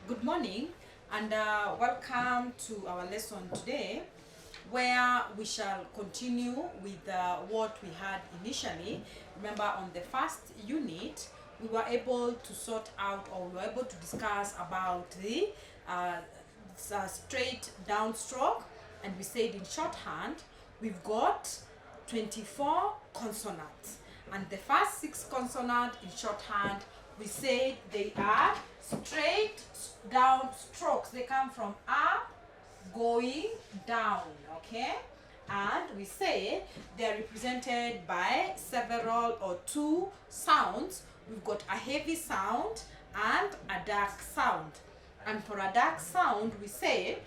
Good morning and welcome to our lesson today, where we shall continue with what we had initially. Remember, on the first unit we were able to sort out, or we were able to discuss about the straight downstroke, and we said in shorthand we've got 24 consonants, and the first 6 consonants in shorthand we said they are straight down strokes. They come from up going down, okay? And we say they are represented by several or 2 sounds. We've got a heavy sound and a dark sound. And for a dark sound, we say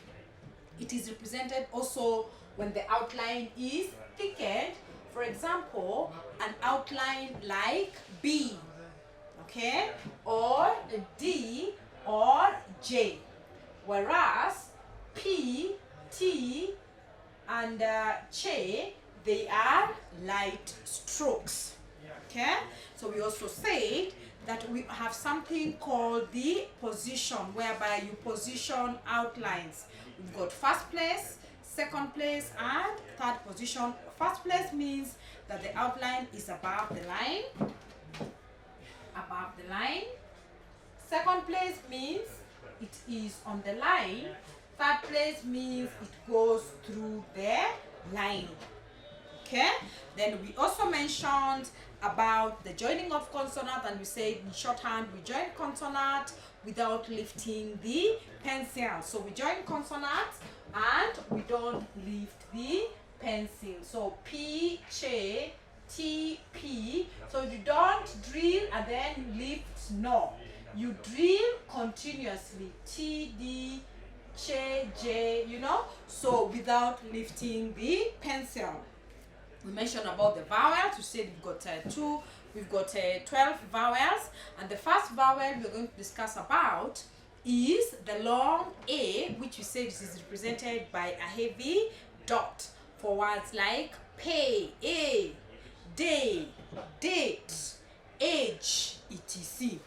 it is represented also when the outline is thickened. For example, an outline like B, okay, or D or J, whereas P, T, and Che, they are light strokes, okay? So we also said that we have something called the position, whereby you position outlines. We've got first place, second place, and third position. First place means that the outline is above the line. Second place means it is on the line. Third place means it goes through the line. Okay? Then we also mentioned about the joining of consonant, and we said in shorthand we join consonant without lifting the pencil. So we join consonants and we don't lift the pencil. So P, Che, T, P. So you don't drill and then lift, no. You drill continuously. T, D, Che, J, so without lifting the pencil. We mentioned about the vowels. We said we've got 12 vowels, and the first vowel we're going to discuss about is the long A, which we said is represented by a heavy dot for words like pay, A, day, date, age, etc.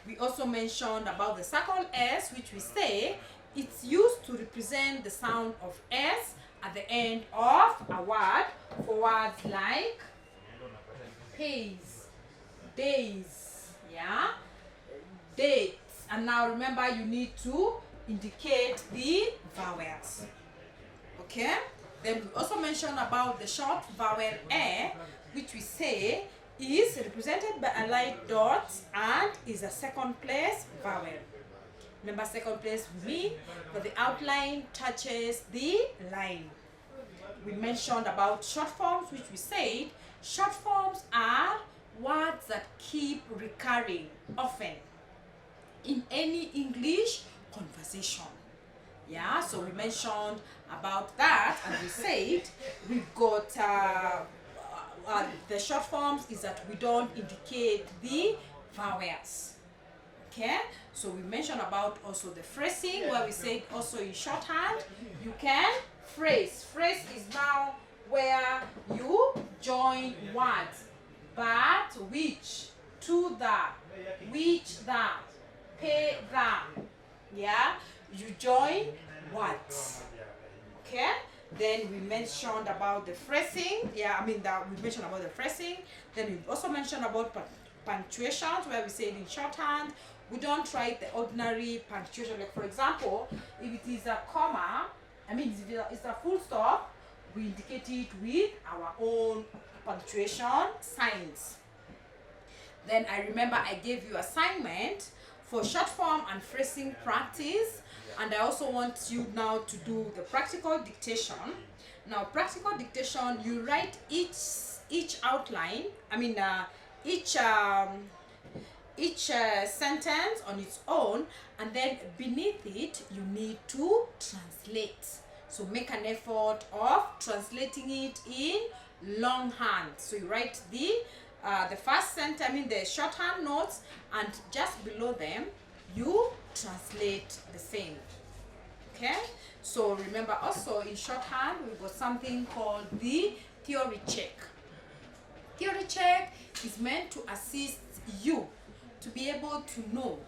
We also mentioned about the second S, which we say it's used to represent the sound of S at the end of a word for words like pays, days, dates. And now remember, you need to indicate the vowels. Okay? Then we also mentioned about the short vowel A, which we say is represented by a light dot and is a second place vowel. Remember, second place means that the outline touches the line. We mentioned about short forms, which we said short forms are words that keep recurring often in any English conversation. Yeah, so we mentioned about that, and we said we've got the short forms is that we don't indicate the vowels. Okay, so we mentioned about also the phrasing, where we said also in shorthand you can phrase. Phrase is now where you join words, but, which, to the, which the, pay the. Yeah, you join words. Okay, then we mentioned about the phrasing. We mentioned about the phrasing. Then we also mentioned about punctuations, where we said in shorthand we don't write the ordinary punctuation. Like, for example, if it is a comma, if it's a full stop, we indicate it with our own punctuation signs. Then I remember I gave you assignment for short form and phrasing practice, and I also want you now to do the practical dictation. Now, practical dictation, you write each outline, each sentence on its own, and then beneath it you need to translate. So make an effort of translating it in longhand. So you write the first sentence, the shorthand notes, and just below them you translate the same. Okay, so remember also in shorthand we've got something called the theory check. Theory check is meant to assist you to be able to know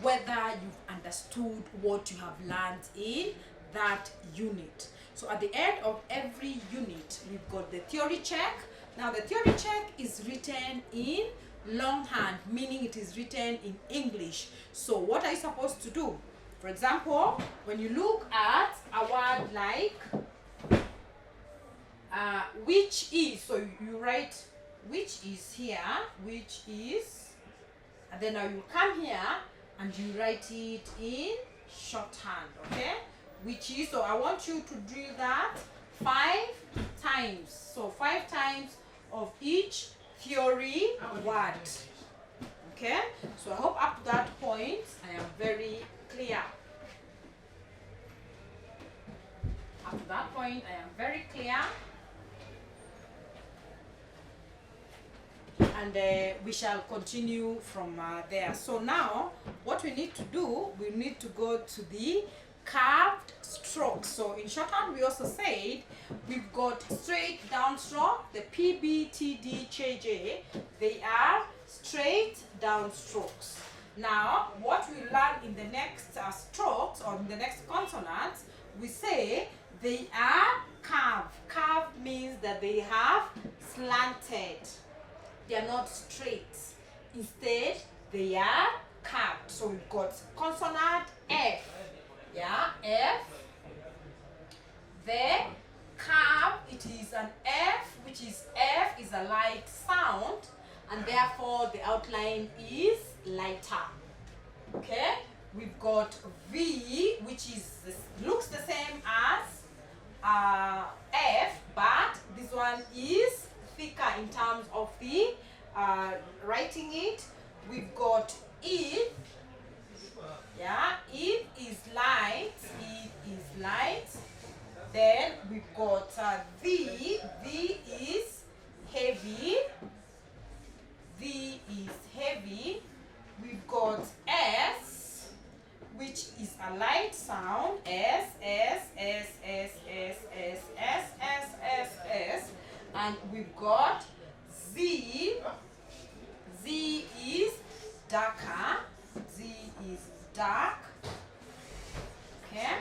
whether you've understood what you have learned in that unit. So at the end of every unit, we've got the theory check. Now the theory check is written in longhand, meaning it is written in English. So what are you supposed to do? For example, when you look at a word like which is, so you write which is here, which is, and then now you come here and you write it in shorthand, okay? Which is, so I want you to drill that 5 times. So 5 times of each theory word. Okay? So I hope up to that point I am very clear. Up to that point I am very clear. And we shall continue from there. So now what we need to do, we need to go to the curved strokes. So in shorthand we also said we've got straight down stroke, the PBTD, they are straight down strokes. Now what we learn in the next strokes or in the next consonants, we say they are curved. Curved means that they have slanted. They are not straight. Instead, they are curved. So we've got consonant F. Yeah, F. The curve, it is an F, which is F is a light sound, and therefore the outline is lighter. Okay? We've got V, which is looks the same as F, but this one is thicker in terms of the writing it. We've got E. Yeah, E is light. E is light. Then we've got V. V is heavy. V is heavy. We've got S, which is a light sound. S, S, S, S, S, S, S, S, S, S. And we've got Z. Z is darker. Z is dark. Okay?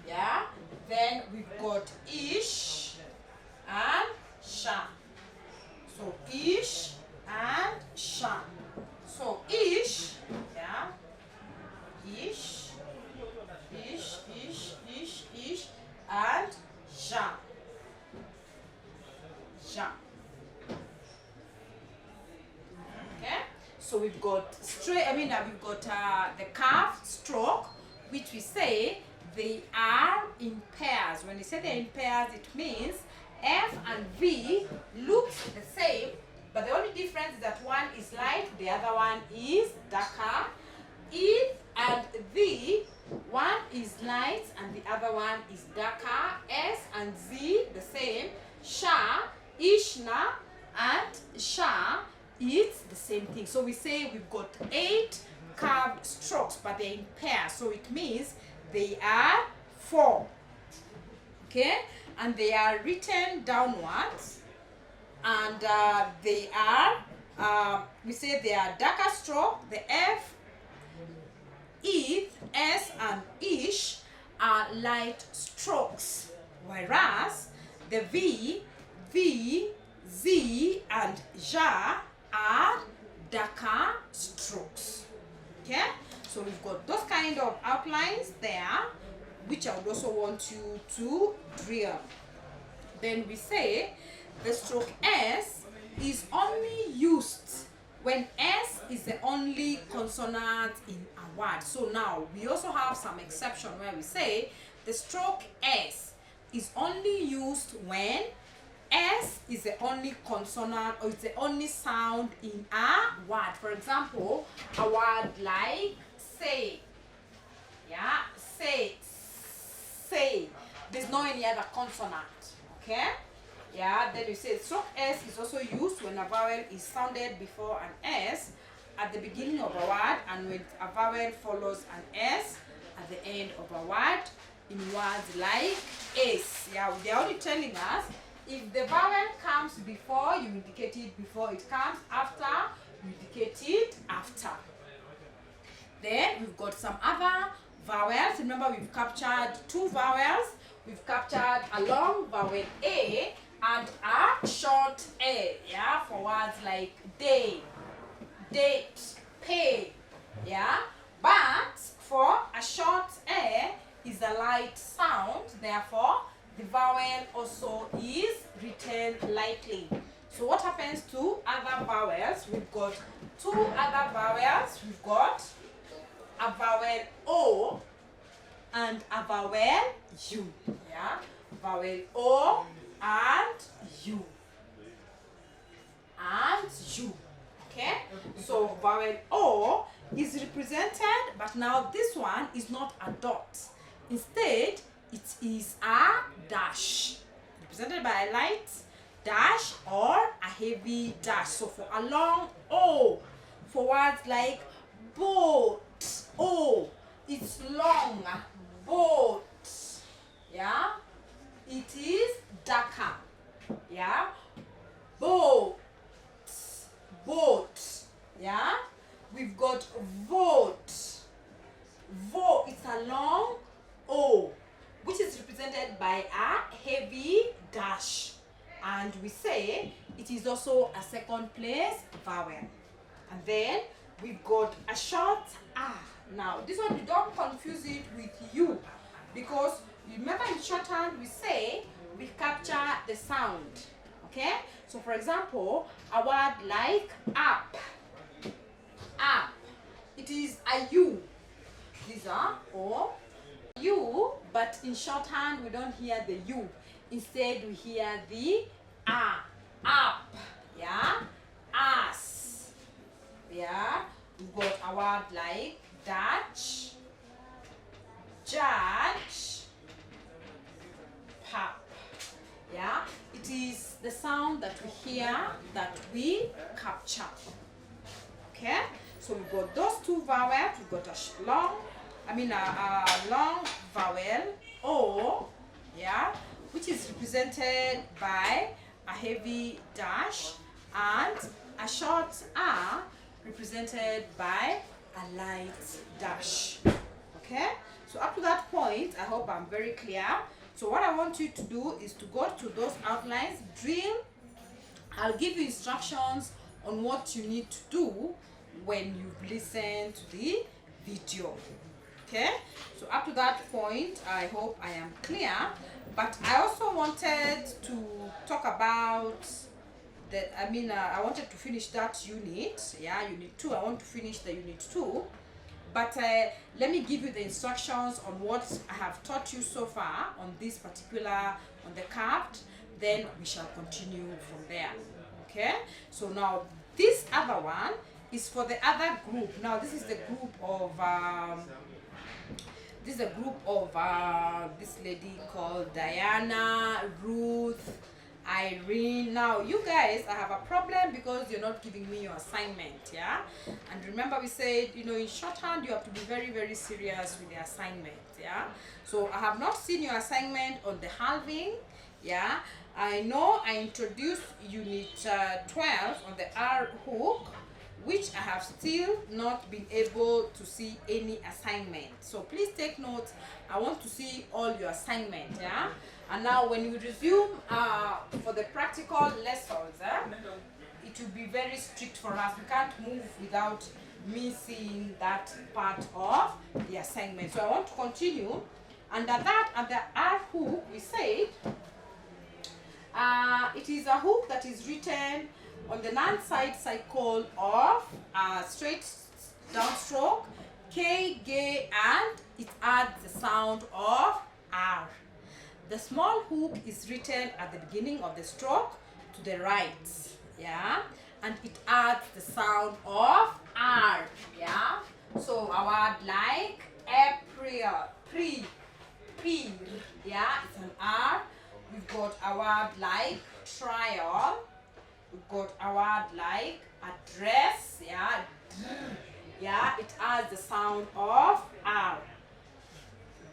Yeah. Then we've got ish and sha. So ish and sha. So ish, yeah. Ish, ish, ish, ish, ish, and sha. Sha. Okay? So we've got straight, we've got the curved stroke, which we say they are in pairs. When we say they're in pairs, it means F and V looks the same, but the only difference is that one is light, the other one is darker. E and V, one is light and the other one is darker. S and Z, the same. Sha, Ishna, and Sha, it's the same thing. So we say we've got 8 curved strokes, but they're in pairs. So it means they are 4. Okay? And they are written downwards. And they are, we say they are darker stroke. The F, E, S, and Ish are light strokes. Whereas the V, Z, and Ja are darker strokes. Okay? So we've got those kind of outlines there, which I would also want you to drill. Then we say the stroke S is only used when S is the only consonant in a word. So now we also have some exception where we say the stroke S is only used when S is the only consonant or it's the only sound in a word. For example, a word like say. Yeah, say. There's no any other consonant. Okay? Yeah, then you say stroke S is also used when a vowel is sounded before an S at the beginning of a word and when a vowel follows an S at the end of a word in words like ace. Yeah, they're only telling us if the vowel comes before, you indicate it before. It comes after, you indicate it after. Then we've got some other vowels. Remember, we've captured two vowels. We've captured a long vowel A and a short A, yeah, for words like day, date, pay, yeah. But for a short A is a light sound, therefore the vowel also is written lightly. So what happens to other vowels? We've got two other vowels. We've got a vowel O and a vowel U. Yeah, vowel O and U. And U. Okay, so vowel O is represented, but now this one is not a dot. Instead, it is a dash, represented by a light dash or a heavy dash. So for a long O, for words like boat, O, it's long, boat, yeah, it is darker, yeah, boat, boat, yeah. We've got vote, vote, it's a long O, which is represented by a heavy dash, and we say it is also a second place vowel. And then we've got a short A. Now this one, you don't confuse it with U, because remember in shorthand we say we capture the sound. Okay, so for example, a word like up, up, it is a U. These are O, U, but in shorthand we don't hear the U. Instead we hear the A, up, yeah, us, yeah. We've got a word like Dutch, judge, pap, yeah. It is the sound that we hear that we capture. Okay, so we've got those two vowels. We've got a long vowel O, yeah, which is represented by a heavy dash, and a short A represented by a light dash. Okay, so up to that point, I hope I'm very clear. So what I want you to do is to go to those outlines, drill. I'll give you instructions on what you need to do when you've listened to the video. Okay, so up to that point, I hope I am clear. But I also wanted to talk about I wanted to finish that unit. Yeah, unit 2. I want to finish the unit 2. But let me give you the instructions on what I have taught you so far on this particular, on the carved. Then we shall continue from there. Okay, so now this other one is for the other group. Now this is the group of this lady called Diana, Ruth, Irene. Now you guys, I have a problem because you're not giving me your assignment, yeah. And remember we said, in shorthand you have to be very, very serious with the assignment, yeah. So I have not seen your assignment on the halving, yeah. I know I introduced unit 12 on the R hook, which I have still not been able to see any assignment. So please take note. I want to see all your assignment, yeah. And now when we resume for the practical lessons, it will be very strict for us. We can't move without me seeing that part of the assignment. So I want to continue. Under that, at the R hook, we said it is a hook that is written on the non-side cycle of straight downstroke, K, G, and it adds the sound of R. The small hook is written at the beginning of the stroke to the right, yeah, and it adds the sound of R, yeah. So a word like April, peer, yeah, it's an R. We've got a word like trial. We've got a word like address, yeah, yeah, it adds the sound of R.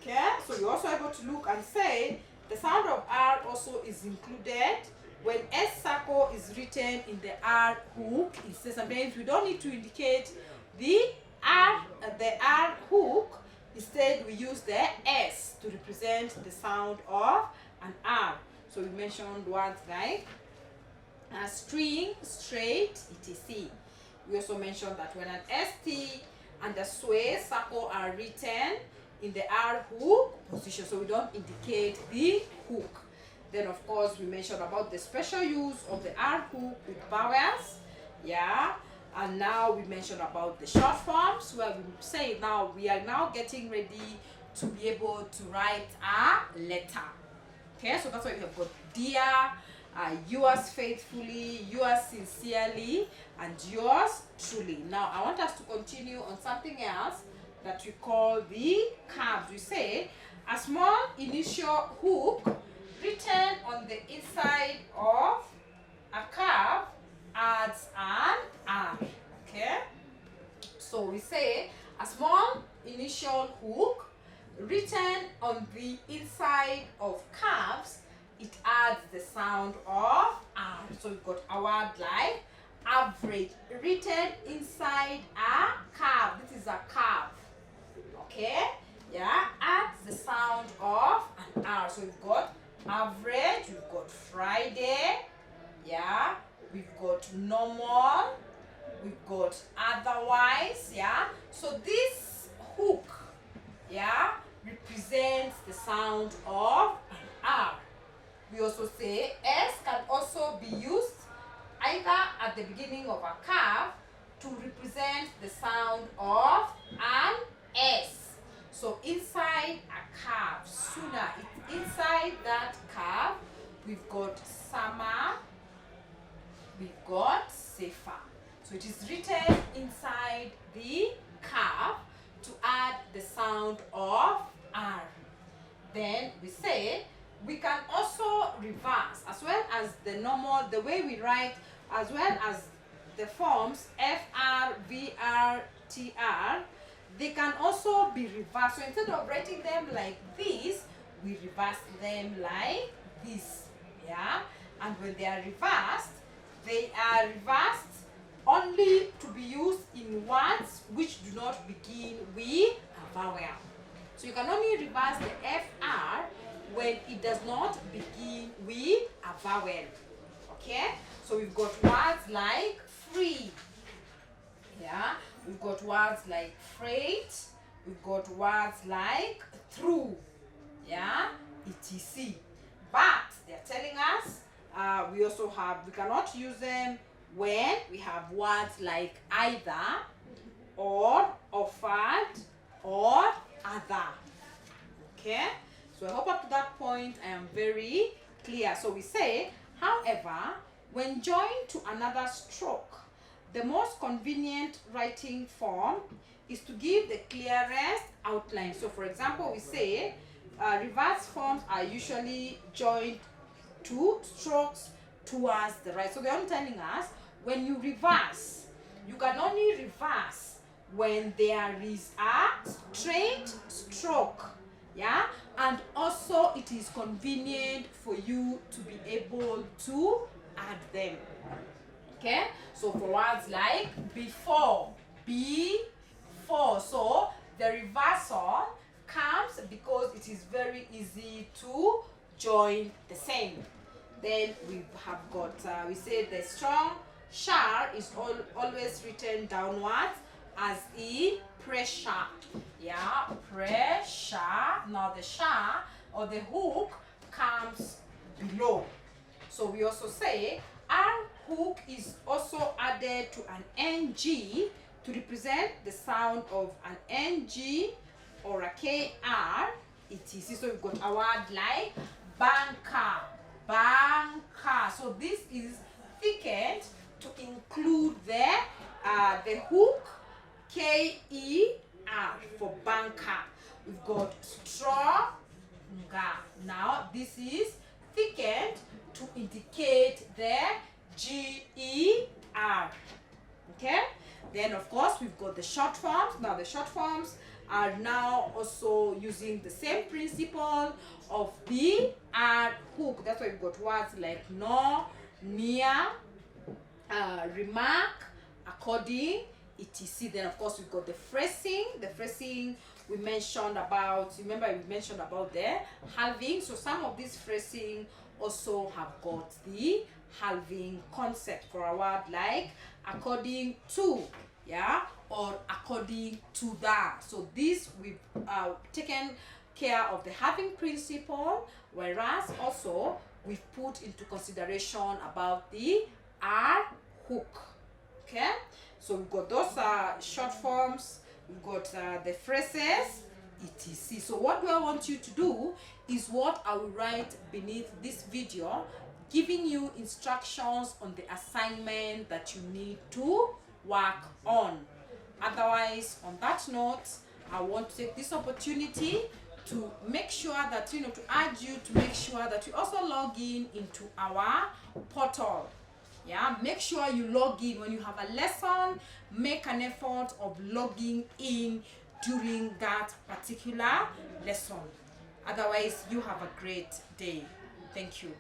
Okay, so you're also able to look and say the sound of R also is included when S circle is written in the R hook. It says sometimes we don't need to indicate the R hook, instead we use the S to represent the sound of an R. So we mentioned words like a string, straight, etc. We also mentioned that when an ST and a sway circle are written in the R hook position, so we don't indicate the hook. Then of course we mentioned about the special use of the R hook with vowels, yeah. And now we mentioned about the short forms, where we say now we are now getting ready to be able to write a letter. Okay, so that's why we have got dear, yours faithfully, yours sincerely, and yours truly. Now I want us to continue on something else that we call the curves. We say a small initial hook written on the inside of a curve adds an R. Okay, so we say a small initial hook written on the inside of curves, it adds the sound of R. So we've got a word like average written inside a curve. This is a curve. Okay, yeah, adds the sound of an R. So we've got average, we've got Friday, yeah, we've got normal, we've got otherwise, yeah. So this hook, yeah, represents the sound of an R. We also say S can also be used either at the beginning of a curve to represent the sound of an S. So inside a curve, sooner, it's inside that curve, we've got summer, we've got safer. So it is written inside the curve to add the sound of R. Then we say we can also reverse, as well as the normal, the way we write, as well as the forms FR, VR, TR, they can also be reversed. So instead of writing them like this, we reverse them like this, yeah. And when they are reversed only to be used in words which do not begin with a vowel. So you can only reverse the FR when it does not begin with a vowel. Okay? So we've got words like free. Yeah? We've got words like freight. We've got words like through. Yeah? etc. But they're telling us we cannot use them when we have words like either, or, offered, or other. Okay, so I hope up to that point I am very clear. So we say, however, when joined to another stroke, the most convenient writing form is to give the clearest outline. So for example, we say reverse forms are usually joined to strokes towards the right. So they're only telling us when you reverse, you can only reverse when there is a straight stroke, yeah, and also it is convenient for you to be able to add them. Okay, so for words like before, before, so the reversal comes because it is very easy to join the same. Then we have got, we say the strong shar is always written downwards as in pressure. Yeah, pressure. Now the shar or the hook comes below. So we also say R hook is also added to an NG to represent the sound of an NG or a KR, etc. So we've got a word like banker, banker. So this is thickened to include the hook KER for banker. We've got stronger. Now this is thickened to indicate the GER. Okay? Then of course we've got the short forms. Now the short forms are now also using the same principle of the R hook. That's why we've got words like no, near, remark, according, etc. Then of course we got the phrasing. The phrasing we mentioned about, remember we mentioned about the halving. So some of these phrasing also have got the halving concept for a word like according to, yeah, or according to that. So this we've taken care of the halving principle, whereas also we've put into consideration about the R hook. Okay, so we've got those short forms, we've got the phrases, etc. So what do I want you to do is what I will write beneath this video, giving you instructions on the assignment that you need to work on. Otherwise, on that note, I want to take this opportunity to make sure that, to urge you to make sure that you also log in into our portal. Yeah, make sure you log in when you have a lesson. Make an effort of logging in during that particular lesson. Otherwise, you have a great day. Thank you.